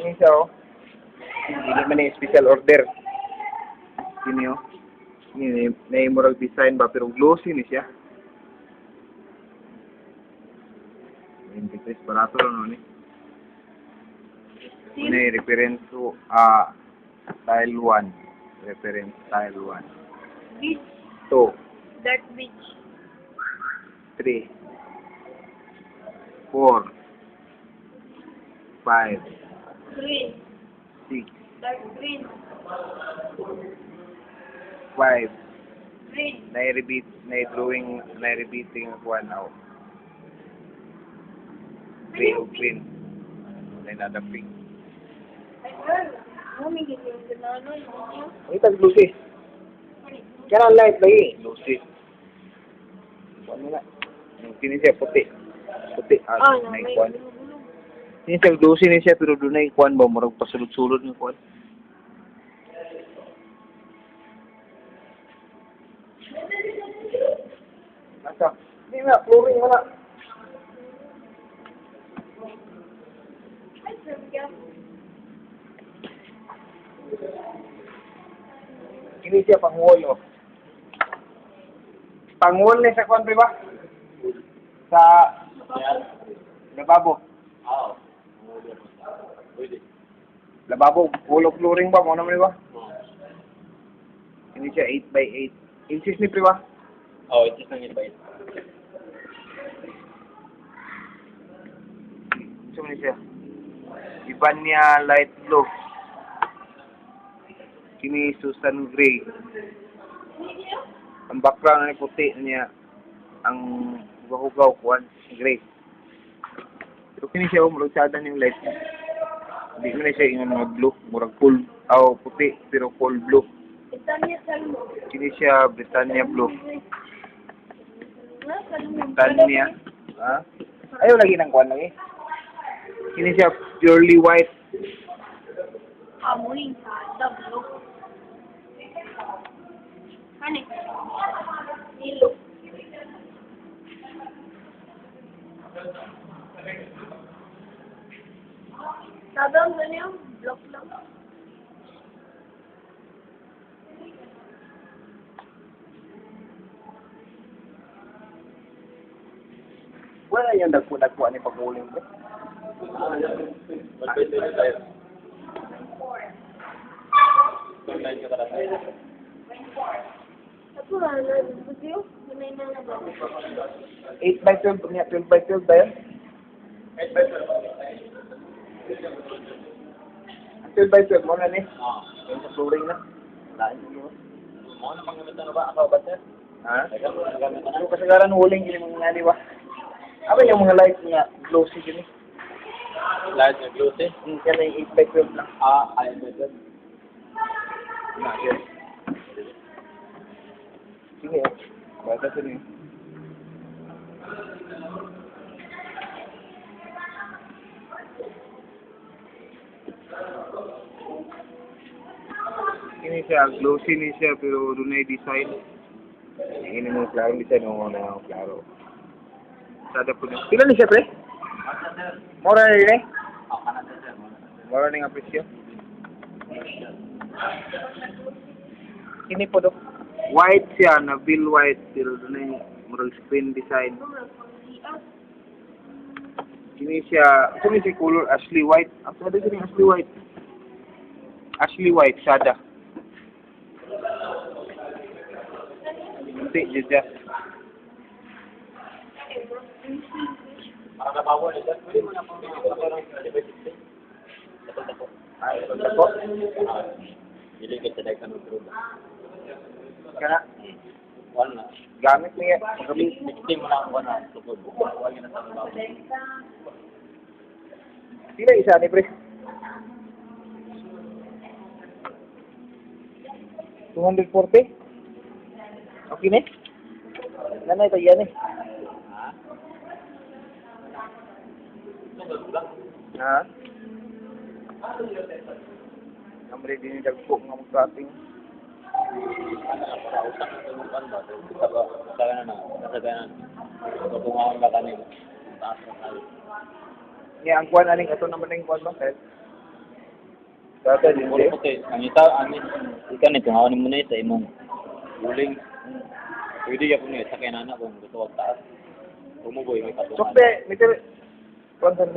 Ini siya, oh. Hindi man yung special order. Ini, oh. Ini, na-moral design ba, pero glossy ni siya. 23, barato lang nun eh. Ini, reference to, style 1. Reference style 1. Beach. 2, Dark beach. 3, 4, 5, Green. 6, Dark green. 5. Green. Na-repeat, na-drawing, na-repeating ako now. Green. Na-nada pink. Ay, girl. Mami, ganyan yung ganano. Ito, glossy. Kaya light lagi. Glossy. Ano na? Kini siya puti. Puti. May Kuan. Kini siya glossy ni siya, pero doon na yung kuan ba? Marag pasulod-sulod ng kuan. Asa? Hindi na, flooring mo na. Ay, sir, yeah. Kini siya pang-wall, oh. Pang-wall na sa kuan ba? Sa lababo. Oo. Lababo, full of flooring ba? Mo naman ba? Kini siya 8x8. Inches ni pre ba? Oo, ito lang yun ba ito? Ito ni siya. Iban niya light blue. Kini Susan Gray. Ang background ay puti niya. Ang hugaw kuan gray. Pero kini siya murag yung light niya. Hindi mo na siya yung mga blue, murag full puti pero full blue. Itanya salmo. Kini siya Britannia blue. Salmo. Britannia. Ha? Ayaw lagi ng kuan lagi. Kini siya purely white. Amoy. Dablo. Hani? Ilo. Sabang ganyan, block lang. Wala yung nagkuha ni pag-uling ko. Magpwede na tayo. Online ka para tayo. Ako na, nag-video. Tunay na na ba? 8x12 niya, 12x12 ba yan? 12x12 mo na ni. Yung sa flooring na. Lain mo. Mga na panggamit na ba? Ako ba sir? Ha? Teka, panggamit na. Pero kasagaran huling gini mga nga di ba? Apa yung mga lights nga glossy gini? Light na glossy. Kaya na yung 8x12 lang. Ayun ba ito? Na, yan. Sige, bata sa niyo. Ini siya, glossy ni siya, pero doon na yung design. Ini mo klaro design mo na klaro. Sada po niya. Pila ni siya, pre? Mura na rin eh? Ako na sir. Mura na nga presyo. Ini po do. White siya, na bill white, pero doon na yung murag screen design. Ini siya, ito ni si color Ashley White. Ang sada siya ni Ashley White. Ashley White, sada. Hindi, dyan. Para nabawa na sir. Pwede mo na pang magkaroon ng 25-60. Dapo. Ay, ito po. Iligit sa dagkan ng truda. Kana, Wala na. gamit niya. 16 mo na ako na. Tukod. Wala na sa nabawa. Sila isa ni pre. 240? Okay na? Nanay ito yan eh. Ha? Ha? Namre din yung dagpo nga magkating. Para usap na ito ba? Kasaganan na. Kasaganan. Pagpungahan ba kanil? Taas na tayo. Nga, ang kuwan aning ito naman yung kuwan ba? Data din Puro siya. puti. Ang ita, ikan ito, ngawanin mo na ito, imong uling. Pwede ka po niya, sa kaya na kung gusto wag taas. Tumuboy, may katulad. Sokte, may kaya. Kwantan